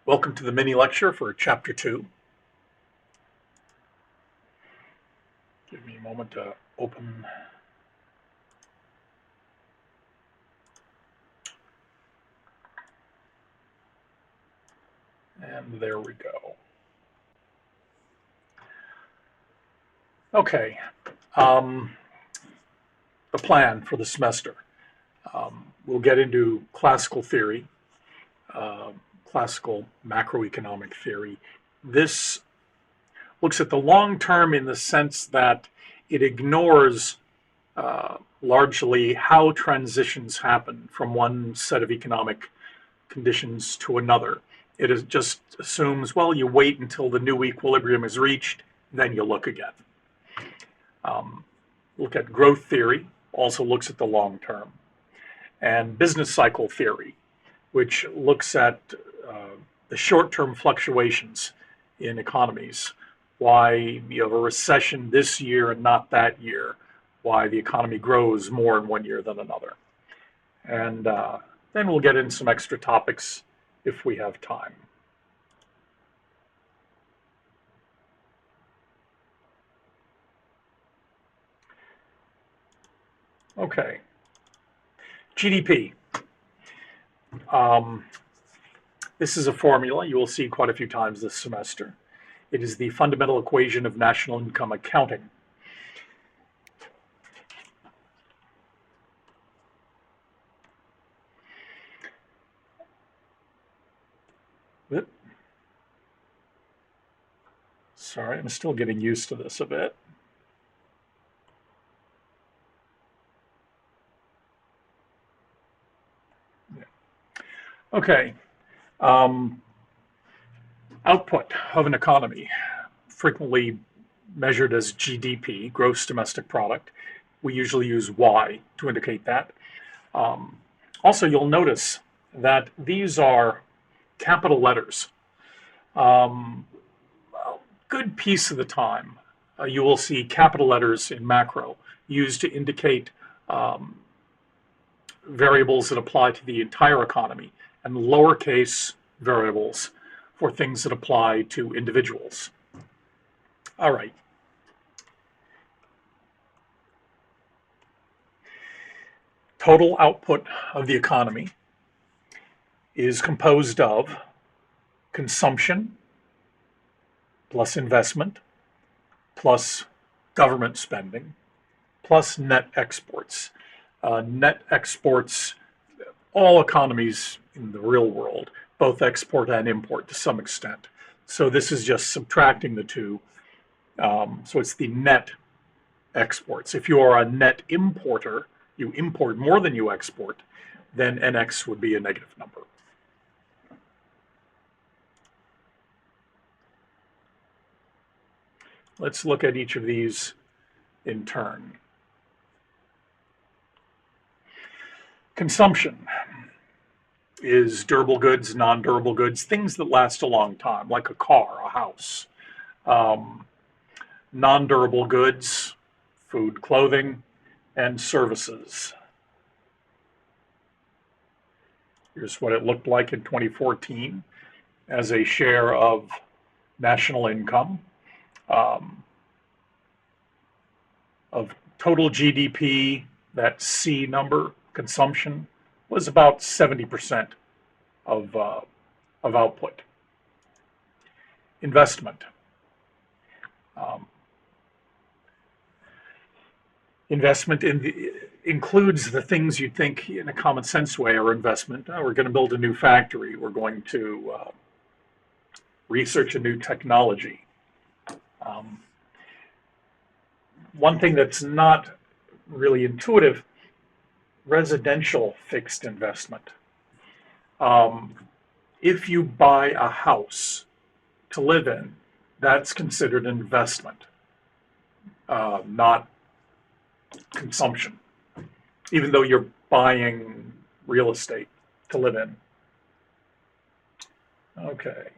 Welcome to the mini lecture for Chapter 2. Give me a moment to open. And there we go. Okay, the plan for the semester. We'll get into classical theory, classical macroeconomic theory. This looks at the long term in the sense that it ignores largely how transitions happen from one set of economic conditions to another. It just assumes, well, you wait until the new equilibrium is reached, then you look again. Look at growth theory, also looks at the long term, and business cycle theory, which looks at the short-term fluctuations in economies, why you have a recession this year and not that year, why the economy grows more in one year than another. And then we'll get in some extra topics if we have time. Okay, GDP. This is a formula you will see quite a few times this semester. It is the fundamental equation of national income accounting. Sorry, I'm still getting used to this a bit. Okay, output of an economy, frequently measured as GDP, gross domestic product. We usually use Y to indicate that. Also, you'll notice that these are capital letters. A good piece of the time, you will see capital letters in macro used to indicate variables that apply to the entire economy, and lowercase variables for things that apply to individuals. All right. Total output of the economy is composed of consumption plus investment plus government spending plus net exports. Net exports, all economies in the real world both export and import to some extent. So this is just subtracting the two. So it's the net exports. If you are a net importer, you import more than you export, then NX would be a negative number. Let's look at each of these in turn. Consumption is durable goods, non-durable goods, things that last a long time, like a car, a house. Non-durable goods, food, clothing, and services. Here's what it looked like in 2014 as a share of national income. Of total GDP, that C number, consumption, was about 70% of output. Investment. Investment includes the things you'd think in a common sense way are investment. We're going to build a new factory. We're going to research a new technology. One thing that's not really intuitive, residential fixed investment. If you buy a house to live in, that's considered an investment, not consumption, even though you're buying real estate to live in. Okay.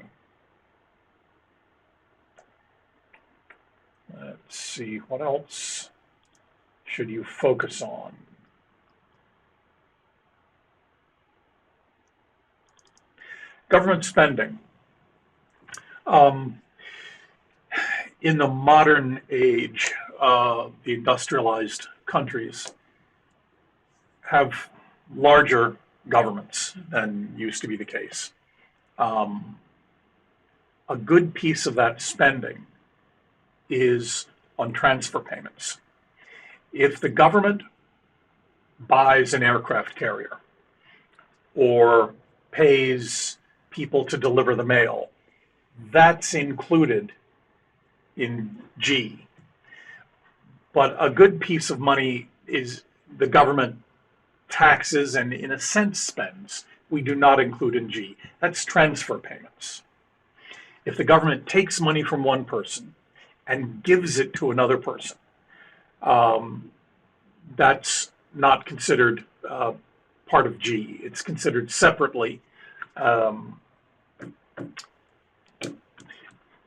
Let's see, what else should you focus on? Government spending. Um, in the modern age, the industrialized countries have larger governments than used to be the case. Um, a good piece of that spending is on transfer payments. If the government buys an aircraft carrier or pays people to deliver the mail, that's included in G. But a good piece of money is the government taxes and, in a sense, spends. We do not include in G. That's transfer payments. If the government takes money from one person and gives it to another person, that's not considered part of G. It's considered separately.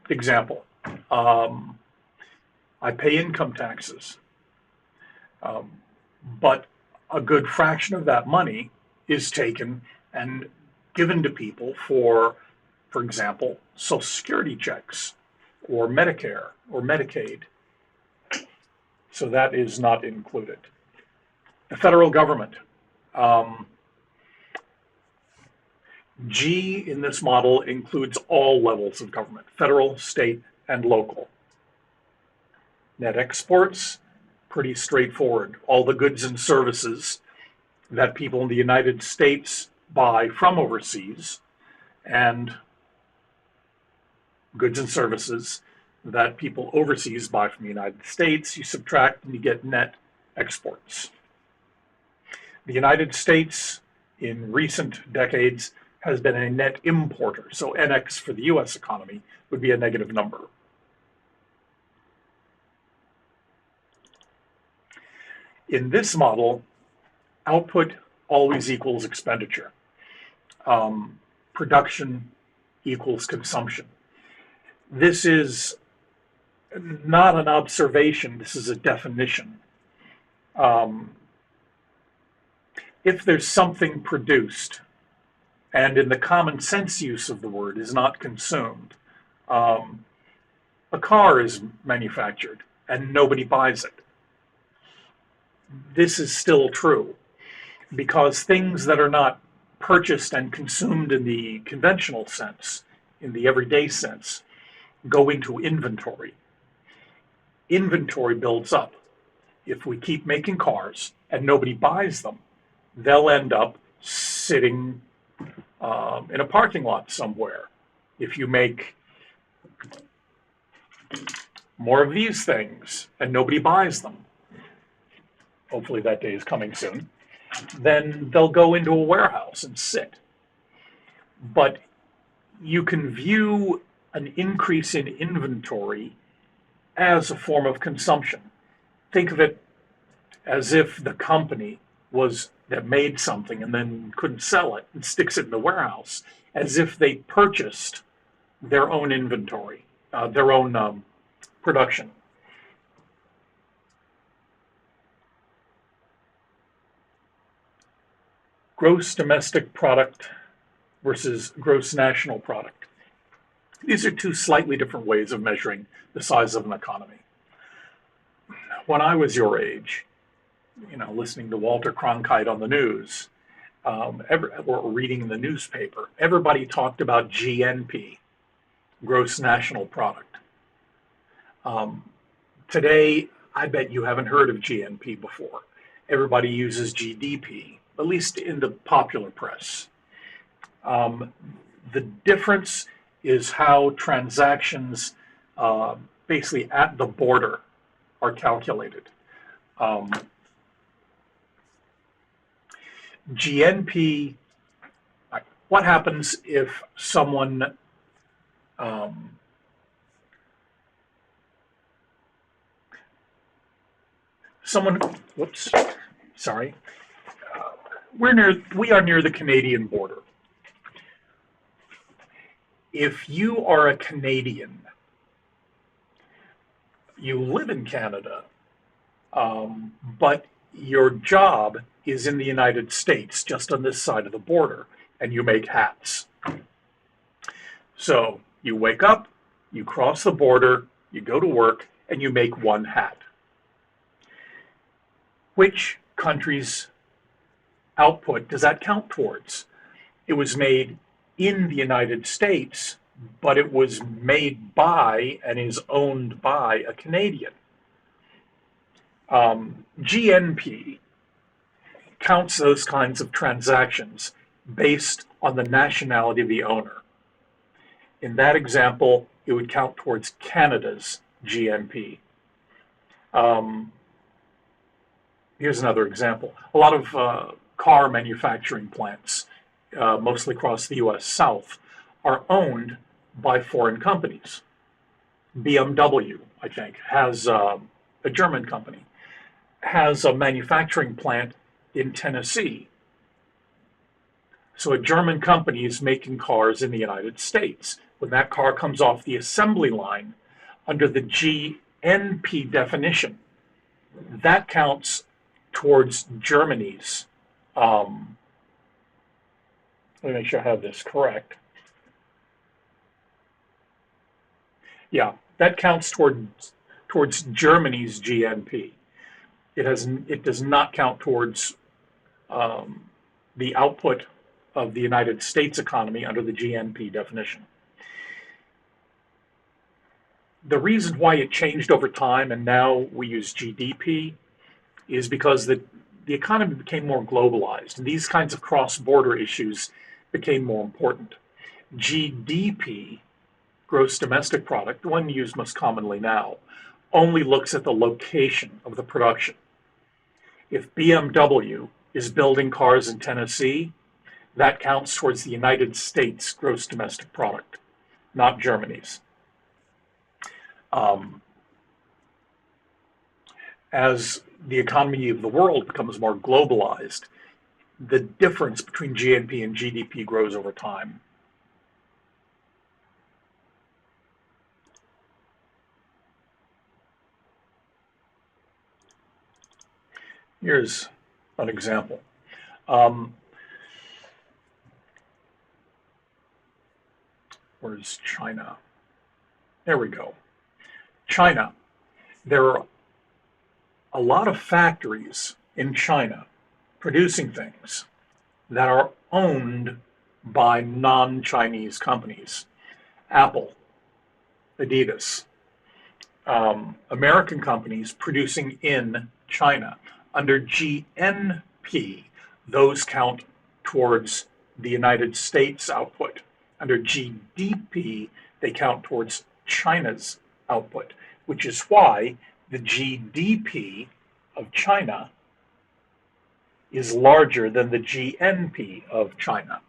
Example, I pay income taxes, but a good fraction of that money is taken and given to people for example, Social Security checks or Medicare or Medicaid. So that is not included. The federal government. G in this model includes all levels of government, federal, state, and local. Net exports, pretty straightforward. All the goods and services that people in the United States buy from overseas, and goods and services that people overseas buy from the United States, you subtract and you get net exports. The United States, in recent decades, has been a net importer, so NX for the US economy would be a negative number. In this model, output always equals expenditure. Production equals consumption. This is not an observation, this is a definition. If there's something produced, and in the common sense use of the word is not consumed, a car is manufactured and nobody buys it. This is still true, because things that are not purchased and consumed in the conventional sense, in the everyday sense, go into inventory. Inventory builds up. If we keep making cars and nobody buys them, they'll end up sitting in a parking lot somewhere. If you make more of these things and nobody buys them, hopefully that day is coming soon, then they'll go into a warehouse and sit. But you can view an increase in inventory as a form of consumption. Think of it as if the company that made something and then couldn't sell it and sticks it in the warehouse, as if they purchased their own inventory, their own production. Gross domestic product versus gross national product. These are two slightly different ways of measuring the size of an economy. When I was your age, listening to Walter Cronkite on the news, or reading the newspaper, everybody talked about GNP, gross national product. Today, I bet you haven't heard of GNP before. Everybody uses GDP, at least in the popular press. The difference is how transactions basically at the border are calculated. GNP, what happens if someone whoops, sorry. We are near the Canadian border. If you are a Canadian, you live in Canada, but your job is in the United States, just on this side of the border, and you make hats. So you wake up, You cross the border, you go to work, and you make one hat. Which country's output does that count towards? It was made in the United States, but it was made by and is owned by a Canadian. GNP counts those kinds of transactions based on the nationality of the owner. In that example, it would count towards Canada's GNP. Here's another example. A lot of car manufacturing plants, mostly across the US South, are owned by foreign companies. BMW, I think, has a German company, has a manufacturing plant in Tennessee. So a German company is making cars in the United States. When that car comes off the assembly line, under the GNP definition, that counts towards Germany's, let me make sure I have this correct. Yeah, that counts towards Germany's GNP. It does not count towards the output of the United States economy under the GNP definition. The reason why it changed over time and now we use GDP is because the economy became more globalized and these kinds of cross-border issues became more important. GDP, gross domestic product, the one used most commonly now, only looks at the location of the production. If BMW is building cars in Tennessee, that counts towards the United States gross domestic product, not Germany's. As the economy of the world becomes more globalized, the difference between GNP and GDP grows over time. Here's an example. Where's China? There we go. China. There are a lot of factories in China producing things that are owned by non-Chinese companies. Apple, Adidas, American companies producing in China. Under GNP, those count towards the United States output. Under GDP, they count towards China's output, which is why the GDP of China is larger than the GNP of China.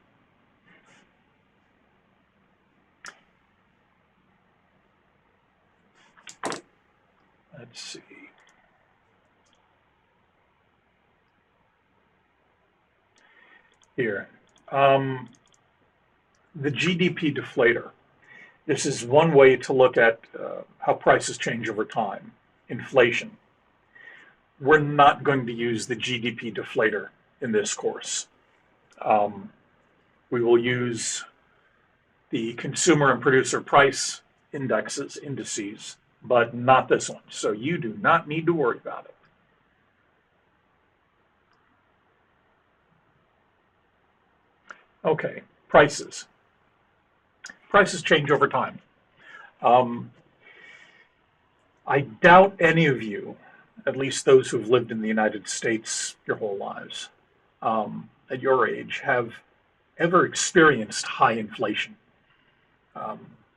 Let's see. Here. The GDP deflator. This is one way to look at how prices change over time. Inflation. We're not going to use the GDP deflator in this course. We will use the consumer and producer price indices, but not this one. So you do not need to worry about it. Okay, prices. Prices change over time. I doubt any of you, at least those who've lived in the United States your whole lives, at your age, have ever experienced high inflation.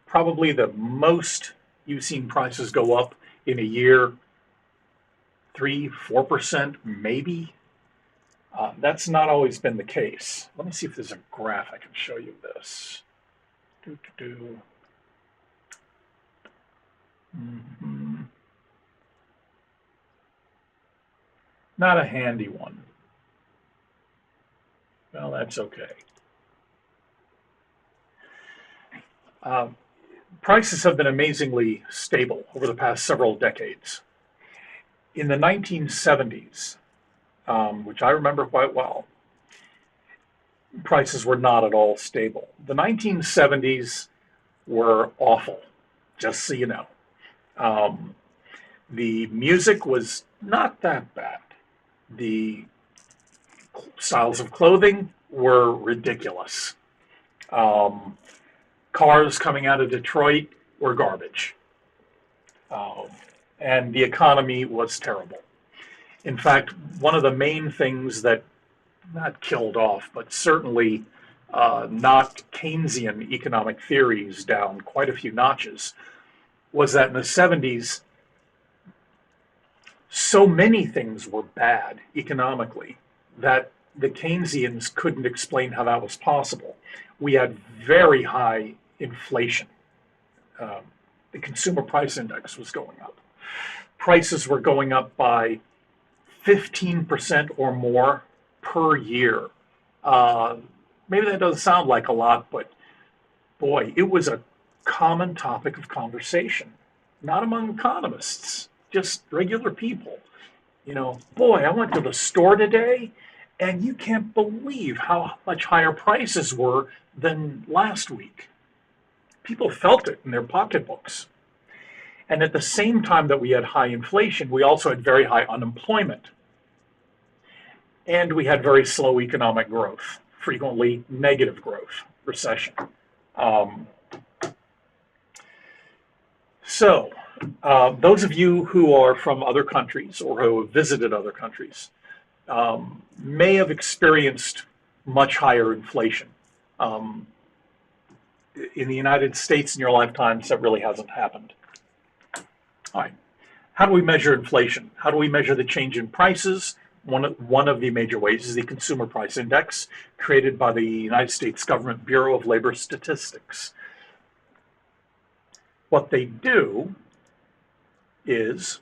Probably the most you've seen prices go up in a year, 3-4%, maybe. That's not always been the case. Let me see if there's a graph I can show you this. Not a handy one. Well, that's okay. Prices have been amazingly stable over the past several decades. In the 1970s, which I remember quite well, prices were not at all stable. The 1970s were awful. just so you know. Um, the music was not that bad. The styles of clothing were ridiculous. Um, Cars coming out of Detroit were garbage. Um, and the economy was terrible. In fact, one of the main things that not killed off, but certainly knocked Keynesian economic theories down quite a few notches was that in the 70s, so many things were bad economically that the Keynesians couldn't explain how that was possible. We had very high inflation. Um, the consumer price index was going up. Prices were going up by 15% or more per year. Uh, Maybe that doesn't sound like a lot, but boy, it was a common topic of conversation, not among economists, just regular people. You know, boy, I went to the store today and you can't believe how much higher prices were than last week. People felt it in their pocketbooks. And at the same time that we had high inflation, we also had very high unemployment. And we had very slow economic growth, frequently negative growth, recession. Um, so, those of you who are from other countries or who have visited other countries may have experienced much higher inflation. Um, in the United States in your lifetimes, that really hasn't happened. All right. How do we measure inflation? How do we measure the change in prices? One of the major ways is the Consumer Price Index, created by the United States Government Bureau of Labor Statistics. What they do is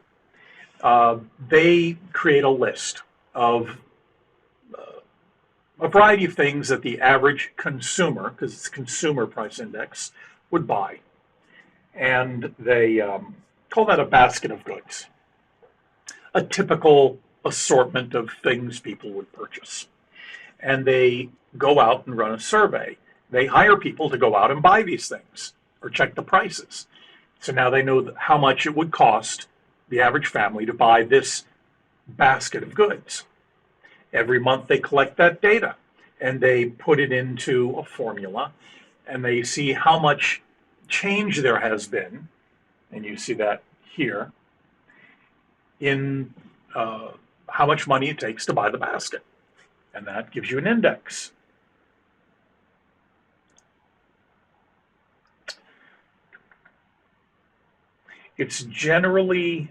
they create a list of a variety of things that the average consumer, because it's Consumer Price Index, would buy. And they call that a basket of goods, a typical assortment of things people would purchase. And they go out and run a survey. They hire people to go out and buy these things or check the prices. So now they know how much it would cost the average family to buy this basket of goods. Every month they collect that data and they put it into a formula and they see how much change there has been, and you see that here, in how much money it takes to buy the basket. And that gives you an index. It's generally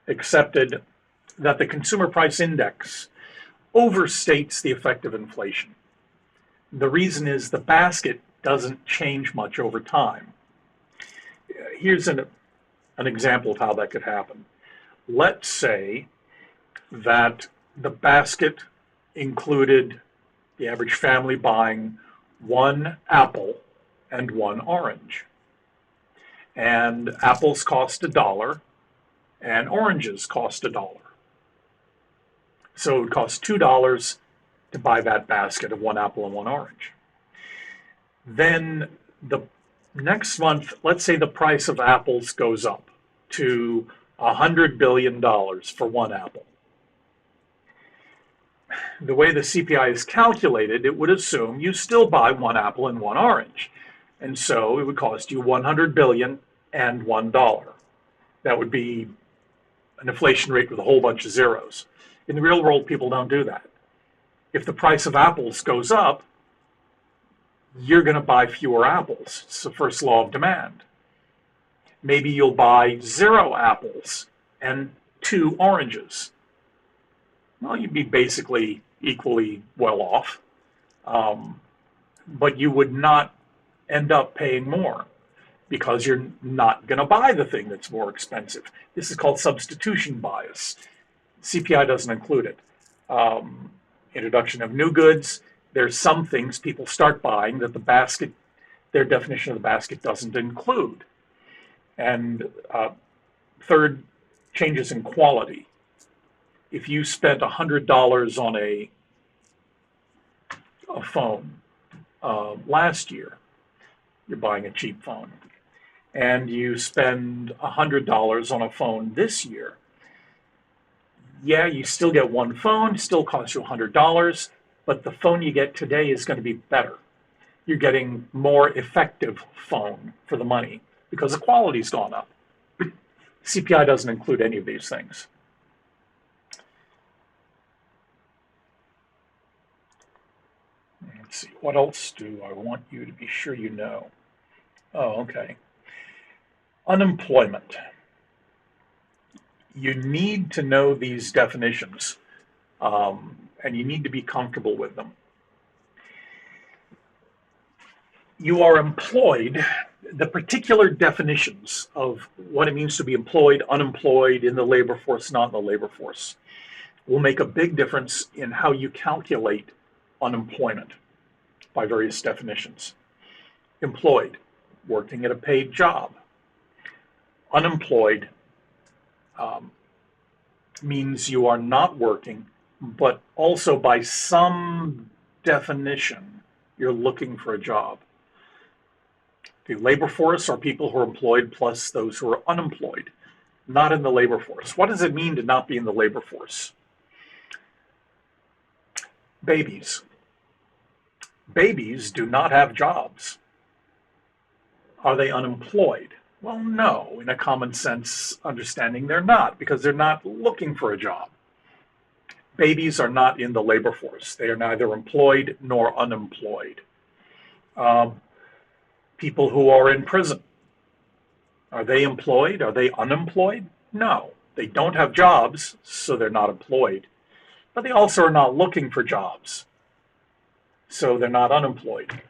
accepted that the Consumer Price Index overstates the effect of inflation. The reason is the basket doesn't change much over time. Here's an example of how that could happen. Let's say that the basket included the average family buying one apple and one orange. And apples cost $1 and oranges cost $1. So it would cost $2 to buy that basket of one apple and one orange. Then the next month, let's say the price of apples goes up to $100 billion for one apple. The way the CPI is calculated, it would assume you still buy one apple and one orange. And so it would cost you $100 billion and $1. That would be an inflation rate with a whole bunch of zeros. In the real world, people don't do that. If the price of apples goes up, you're going to buy fewer apples. It's the first law of demand. Maybe you'll buy 0 apples and 2 oranges. Well, you'd be basically equally well off, but you would not end up paying more because you're not going to buy the thing that's more expensive. This is called substitution bias. CPI doesn't include it. Introduction of new goods. There's some things people start buying that the basket, their definition of the basket doesn't include. And third, changes in quality. If you spent $100 on a phone last year, you're buying a cheap phone, and you spend $100 on a phone this year, yeah, you still get one phone, still costs you $100, but the phone you get today is going to be better. You're getting more effective phone for the money because the quality's gone up. CPI doesn't include any of these things. Let's see, what else do I want you to be sure you know? Oh, okay. Unemployment. You need to know these definitions, and you need to be comfortable with them. You are employed, the particular definitions of what it means to be employed, unemployed, in the labor force, not in the labor force, will make a big difference in how you calculate unemployment by various definitions. Employed, working at a paid job. Unemployed means you are not working, but also by some definition, you're looking for a job. The labor force are people who are employed plus those who are unemployed, not in the labor force. What does it mean to not be in the labor force? Babies. Babies do not have jobs. Are they unemployed? Well, no, in a common sense understanding, they're not, because they're not looking for a job. Babies are not in the labor force. They are neither employed nor unemployed. People who are in prison, are they employed? Are they unemployed? No, they don't have jobs, so they're not employed. But they also are not looking for jobs, so they're not unemployed.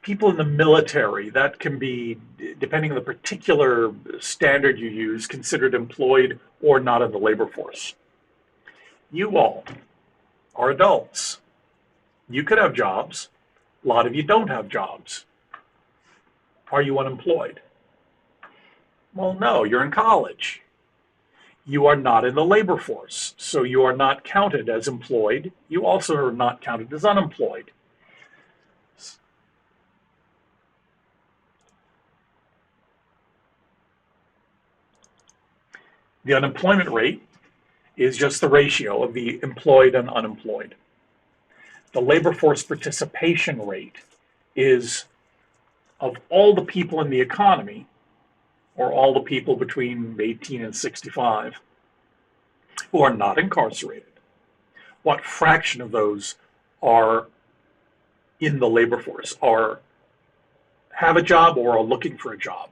People in the military, that can be, depending on the particular standard you use, considered employed or not in the labor force. You all are adults. You could have jobs. A lot of you don't have jobs. Are you unemployed? Well, no, you're in college. You are not in the labor force, so you are not counted as employed. You also are not counted as unemployed. The unemployment rate is just the ratio of the employed and unemployed. The labor force participation rate is of all the people in the economy, or all the people between 18 and 65 who are not incarcerated, what fraction of those are in the labor force, or have a job or are looking for a job?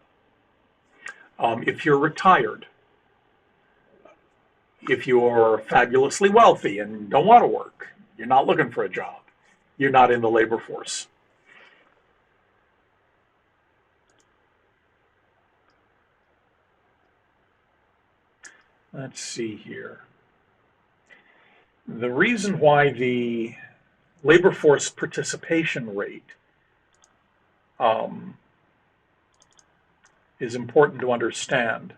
If you're retired, if you're fabulously wealthy and don't want to work, you're not looking for a job, you're not in the labor force. Let's see here. The reason why the labor force participation rate is important to understand.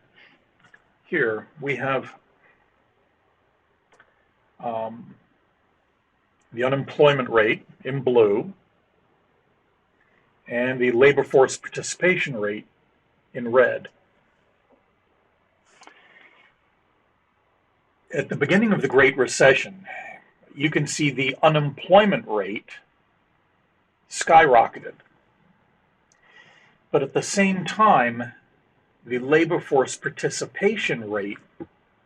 Here we have the unemployment rate in blue and the labor force participation rate in red. At the beginning of the Great Recession, you can see the unemployment rate skyrocketed. But at the same time, the labor force participation rate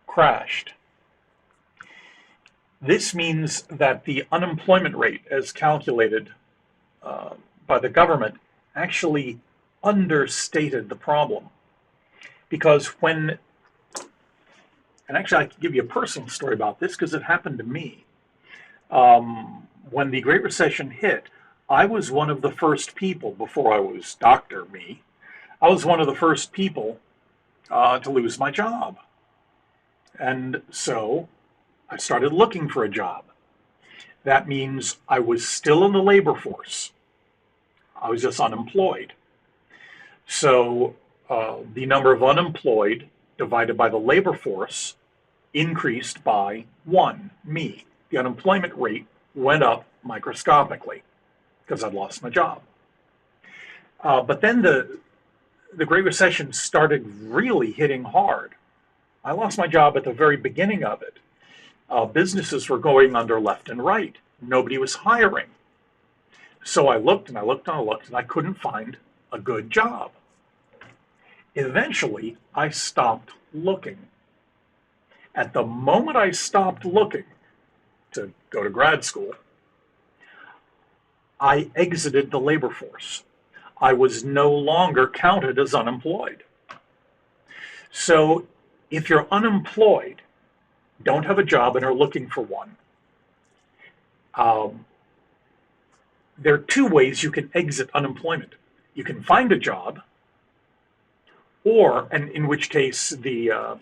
crashed. This means that the unemployment rate, as calculated by the government, actually understated the problem. Because when, and actually I can give you a personal story about this because it happened to me. When the Great Recession hit, I was one of the first people, before I was Dr. Me, I was one of the first people to lose my job. And so I started looking for a job. That means I was still in the labor force. I was just unemployed. So the number of unemployed divided by the labor force increased by 1, me. The unemployment rate went up microscopically because I'd lost my job. But then the Great Recession started really hitting hard. I lost my job at the very beginning of it. Businesses were going under left and right. Nobody was hiring. So I looked and I looked and I looked and I couldn't find a good job. Eventually, I stopped looking. At the moment I stopped looking to go to grad school, I exited the labor force. I was no longer counted as unemployed. So if you're unemployed, don't have a job and are looking for one, there are two ways you can exit unemployment. You can find a job, or, and in which case the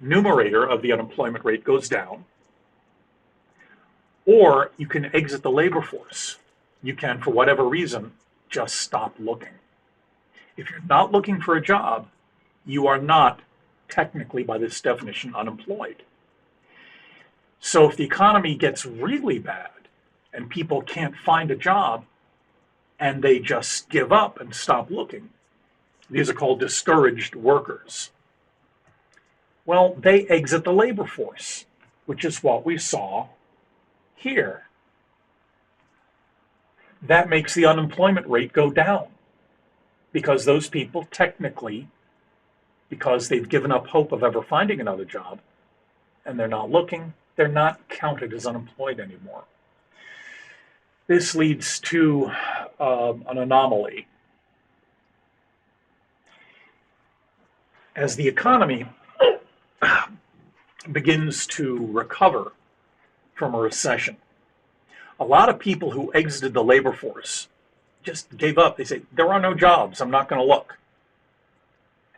numerator of the unemployment rate goes down, or you can exit the labor force. You can, for whatever reason, just stop looking. If you're not looking for a job, you are not technically, by this definition, unemployed. So if the economy gets really bad and people can't find a job and they just give up and stop looking, these are called discouraged workers. Well, they exit the labor force, which is what we saw here. That makes the unemployment rate go down because those people technically, because they've given up hope of ever finding another job and they're not looking, they're not counted as unemployed anymore. This leads to an anomaly. As the economy begins to recover from a recession, a lot of people who exited the labor force just gave up. They say, there are no jobs, I'm not going to look.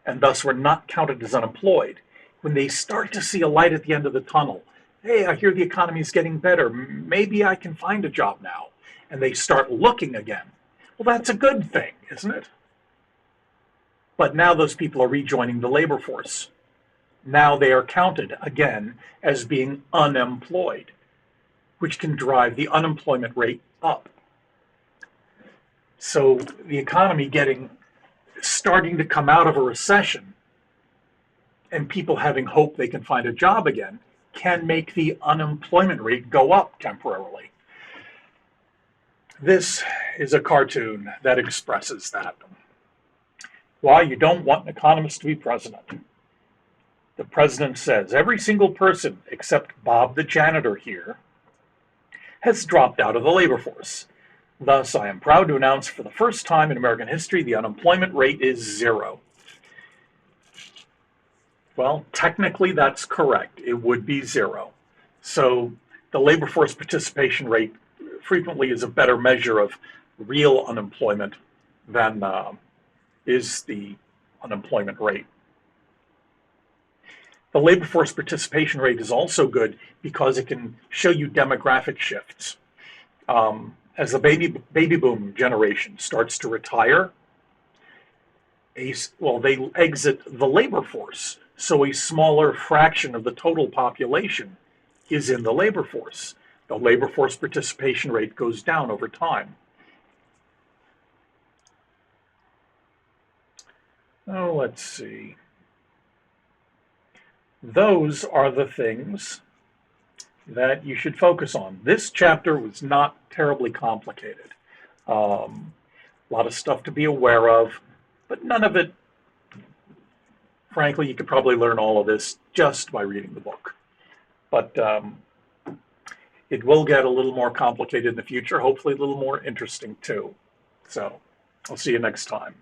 And thus were not counted as unemployed. When they start to see a light at the end of the tunnel, hey, I hear the economy is getting better, maybe I can find a job now, and they start looking again. Well, that's a good thing, isn't it? But now those people are rejoining the labor force. Now they are counted again as being unemployed, which can drive the unemployment rate up. So the economy starting to come out of a recession and people having hope they can find a job again can make the unemployment rate go up temporarily. This is a cartoon that expresses that. Why you don't want an economist to be president. The president says, every single person except Bob the janitor here has dropped out of the labor force. Thus, I am proud to announce for the first time in American history, the unemployment rate is 0. Well, technically that's correct. It would be 0. So the labor force participation rate frequently is a better measure of real unemployment than is the unemployment rate. The labor force participation rate is also good because it can show you demographic shifts. As the baby boom generation starts to retire, they exit the labor force. So a smaller fraction of the total population is in the labor force. The labor force participation rate goes down over time. Oh, let's see. Those are the things that you should focus on. This chapter was not terribly complicated. A lot of stuff to be aware of, but none of it, frankly, you could probably learn all of this just by reading the book. But it will get a little more complicated in the future, hopefully a little more interesting too. So I'll see you next time.